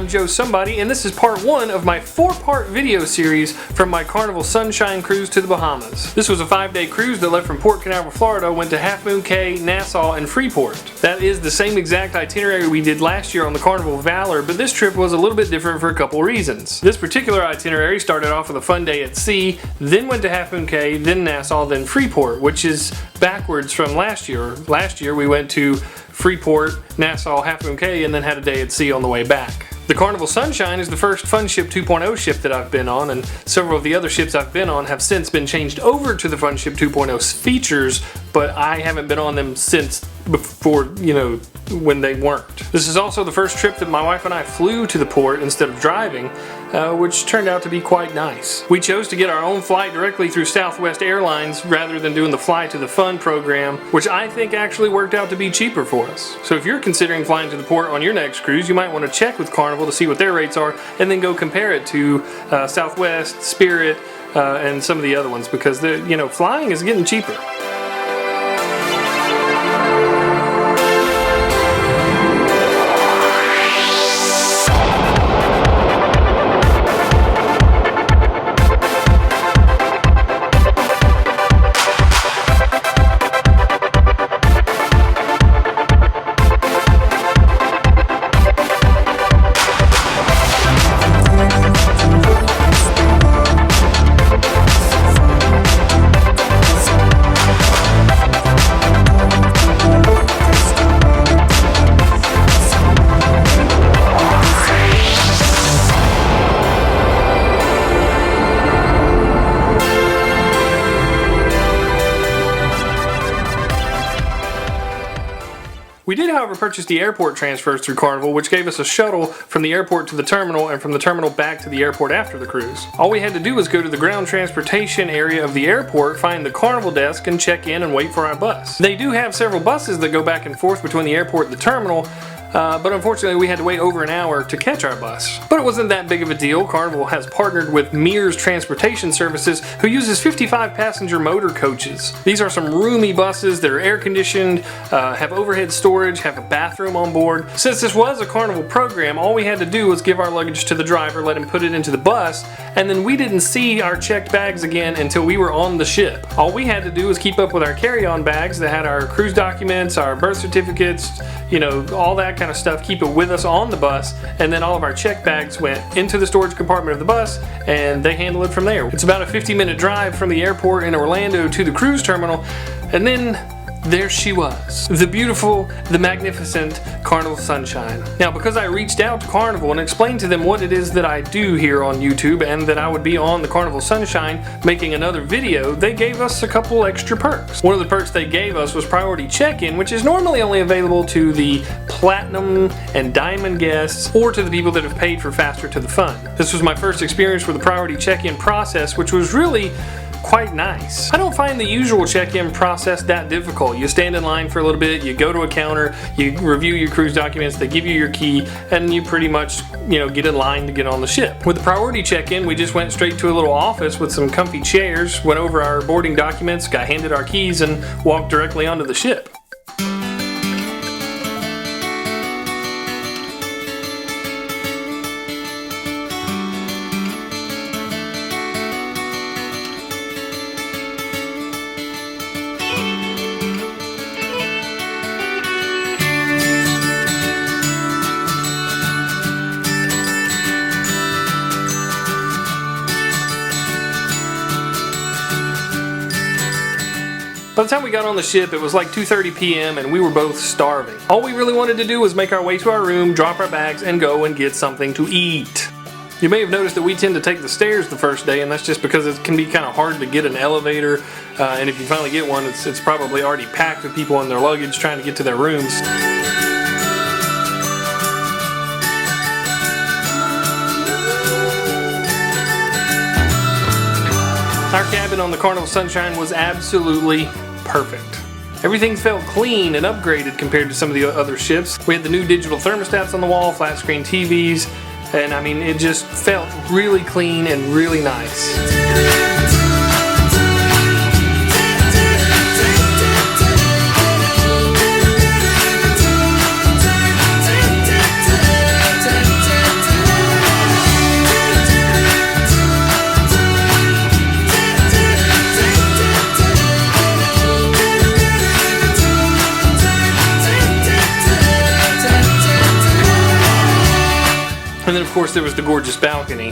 I'm Joe Somebody, and this is part 1 of my 4-part video series from my Carnival Sunshine Cruise to the Bahamas. This was a 5-day cruise that left from Port Canaveral, Florida, went to Half Moon Cay, Nassau, and Freeport. That is the same exact itinerary we did last year on the Carnival Valor, but this trip was a little bit different for a couple reasons. This particular itinerary started off with a fun day at sea, then went to Half Moon Cay, then Nassau, then Freeport, which is backwards from last year. Last year we went to Freeport, Nassau, Half Moon Cay, and then had a day at sea on the way back. The Carnival Sunshine is the first Fun Ship 2.0 ship that I've been on, and several of the other ships I've been on have since been changed over to the Fun Ship 2.0 features, but I haven't been on them since before, when they weren't. This is also the first trip that my wife and I flew to the port instead of driving, which turned out to be quite nice. We chose to get our own flight directly through Southwest Airlines rather than doing the Fly to the Fun program, which I think actually worked out to be cheaper for us. So if you're considering flying to the port on your next cruise, you might want to check with Carnival to see what their rates are and then go compare it to Southwest, Spirit, and some of the other ones, because flying is getting cheaper. We did, however, purchase the airport transfers through Carnival, which gave us a shuttle from the airport to the terminal and from the terminal back to the airport after the cruise. All we had to do was go to the ground transportation area of the airport, find the Carnival desk, and check in and wait for our bus. They do have several buses that go back and forth between the airport and the terminal, but unfortunately we had to wait over an hour to catch our bus. But it wasn't that big of a deal. Carnival has partnered with Mears Transportation Services, who uses 55 passenger motor coaches. These are some roomy buses that are air conditioned, have overhead storage, have a bathroom on board. Since this was a Carnival program, all we had to do was give our luggage to the driver, let him put it into the bus, and then we didn't see our checked bags again until we were on the ship. All we had to do was keep up with our carry-on bags that had our cruise documents, our birth certificates, all that kind of stuff, keep it with us on the bus, and then all of our check bags went into the storage compartment of the bus and they handle it from there. It's about a 50-minute drive from the airport in Orlando to the cruise terminal, and then there she was. The beautiful, the magnificent Carnival Sunshine. Now, because I reached out to Carnival and explained to them what it is that I do here on YouTube and that I would be on the Carnival Sunshine making another video, they gave us a couple extra perks. One of the perks they gave us was priority check-in, which is normally only available to the Platinum and Diamond guests or to the people that have paid for Faster to the Fun. This was my first experience with the priority check-in process, which was really quite nice. I don't find the usual check-in process that difficult. You stand in line for a little bit, you go to a counter, you review your cruise documents, they give you your key, and you pretty much, get in line to get on the ship. With the priority check-in, we just went straight to a little office with some comfy chairs, went over our boarding documents, got handed our keys, and walked directly onto the ship. By the time we got on the ship, it was like 2:30 p.m. and we were both starving. All we really wanted to do was make our way to our room, drop our bags, and go and get something to eat. You may have noticed that we tend to take the stairs the first day, and that's just because it can be kind of hard to get an elevator, and if you finally get one, it's probably already packed with people and their luggage trying to get to their rooms. Our cabin on the Carnival Sunshine was absolutely perfect. Everything felt clean and upgraded compared to some of the other ships. We had the new digital thermostats on the wall, flat screen TVs, and I mean, it just felt really clean and really nice. course, there was the gorgeous balcony.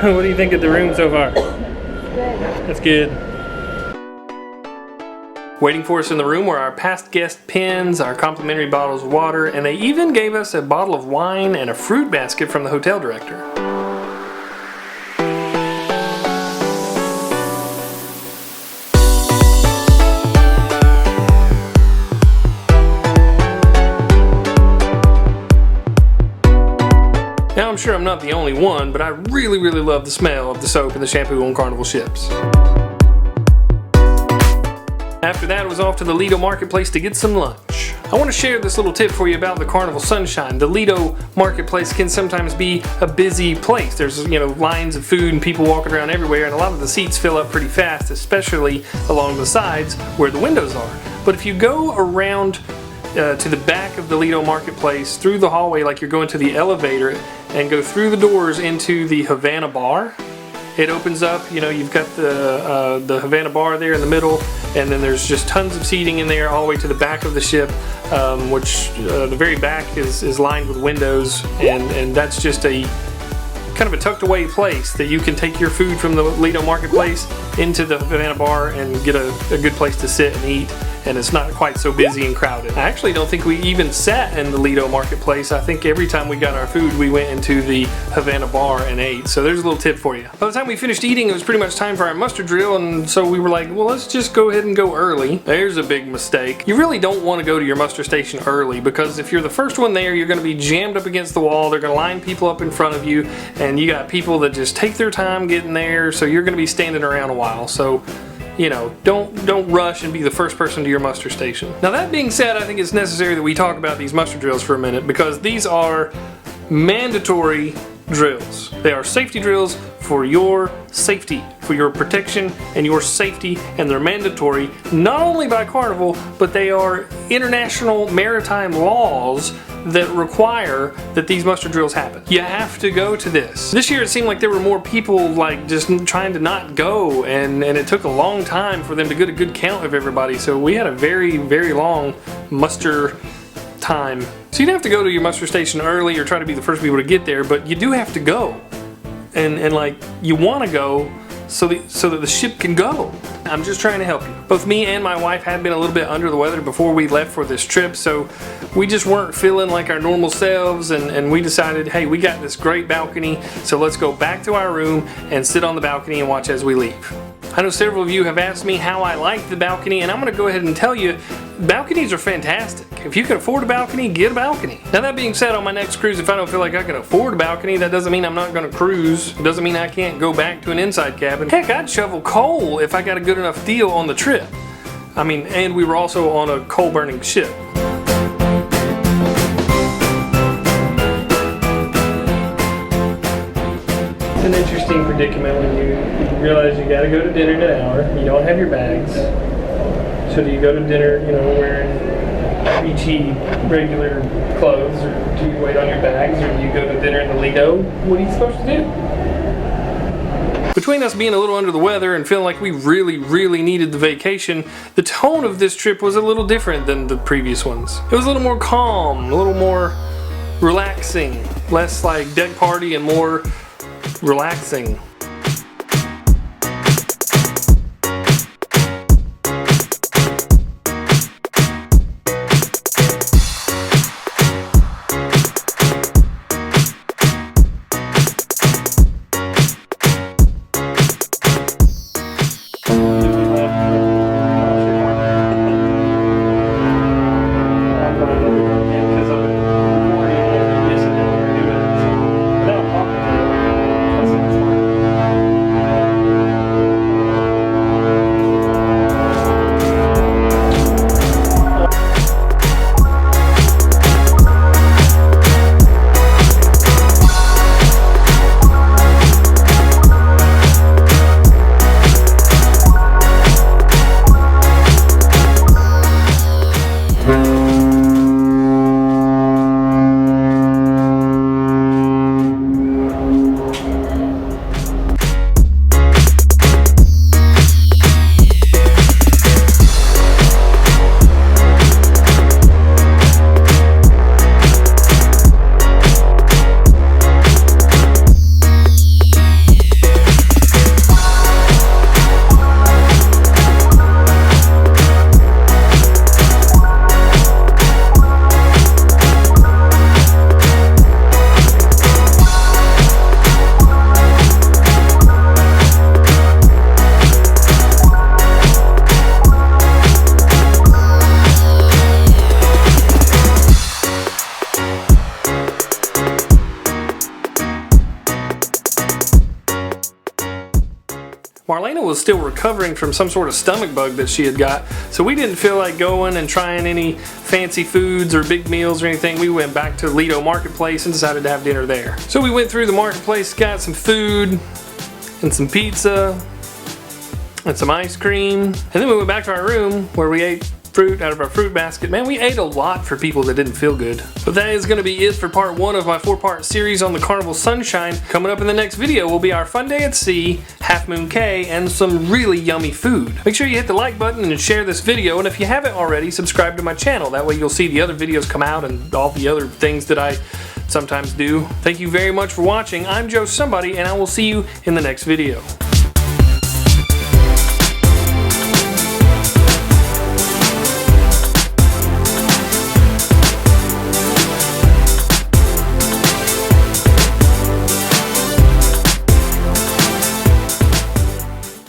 What do you think of the room so far? Good. That's good. Waiting for us in the room were our past guest pins, our complimentary bottles of water, and they even gave us a bottle of wine and a fruit basket from the hotel director. Now I'm sure I'm not the only one, but I really love the smell of the soap and the shampoo on Carnival ships. After that, it was off to the Lido marketplace to get some lunch. I want to share this little tip for you about the Carnival Sunshine. The Lido marketplace can sometimes be a busy place. There's, lines of food and people walking around everywhere, and a lot of the seats fill up pretty fast, especially along the sides where the windows are. But if you go around to the back of the Lido marketplace, through the hallway like you're going to the elevator, and go through the doors into the Havana bar, it opens up. You've got the Havana bar there in the middle, and then there's just tons of seating in there all the way to the back of the ship, which the very back is lined with windows, and that's just a kind of a tucked away place that you can take your food from the Lido marketplace into the Havana bar and get a good place to sit and eat, and it's not quite so busy and crowded. I actually don't think we even sat in the Lido marketplace. I think every time we got our food, we went into the Havana bar and ate. So there's a little tip for you. By the time we finished eating, it was pretty much time for our muster drill, and so we were like, well, let's just go ahead and go early. There's a big mistake. You really don't want to go to your muster station early, because if you're the first one there, you're going to be jammed up against the wall. They're going to line people up in front of you, and you got people that just take their time getting there, so you're going to be standing around a while. So don't rush and be the first person to your muster station. Now, that being said, I think it's necessary that we talk about these muster drills for a minute, because these are mandatory drills. They are safety drills for your safety, for your protection and your safety, and they're mandatory not only by Carnival, but they are international maritime laws that require that these muster drills happen. You have to go to this. This year it seemed like there were more people just trying to not go, and it took a long time for them to get a good count of everybody, so we had a very long muster time. So you don't have to go to your muster station early or try to be the first people to get there, but you do have to go. And you want to go so that the ship can go. I'm just trying to help you. Both me and my wife had been a little bit under the weather before we left for this trip, so we just weren't feeling like our normal selves, and we decided, hey, we got this great balcony, so let's go back to our room and sit on the balcony and watch as we leave. I know several of you have asked me how I like the balcony, and I'm going to go ahead and tell you, balconies are fantastic. If you can afford a balcony, get a balcony. Now, that being said, on my next cruise, if I don't feel like I can afford a balcony, that doesn't mean I'm not going to cruise. It doesn't mean I can't go back to an inside cabin. Heck, I'd shovel coal if I got a good enough deal on the trip. And we were also on a coal-burning ship. It's an interesting predicament when you realize you gotta go to dinner in an hour, you don't have your bags. So do you go to dinner, wearing beachy, regular clothes, or do you wait on your bags, or do you go to dinner in the Lido? What are you supposed to do? Between us being a little under the weather and feeling like we really needed the vacation, the tone of this trip was a little different than the previous ones. It was a little more calm, a little more relaxing, less like deck party and more relaxing. was still recovering from some sort of stomach bug that she had got. So we didn't feel like going and trying any fancy foods or big meals or anything. We went back to Lido Marketplace and decided to have dinner there. So we went through the marketplace, got some food and some pizza and some ice cream. And then we went back to our room where we ate fruit out of our fruit basket. Man, we ate a lot for people that didn't feel good. But that is going to be it for part 1 of my 4-part series on the Carnival Sunshine. Coming up in the next video will be our fun day at sea, Half Moon Cay, and some really yummy food. Make sure you hit the like button and share this video, and if you haven't already, subscribe to my channel. That way you'll see the other videos come out and all the other things that I sometimes do. Thank you very much for watching. I'm Joe Somebody, and I will see you in the next video.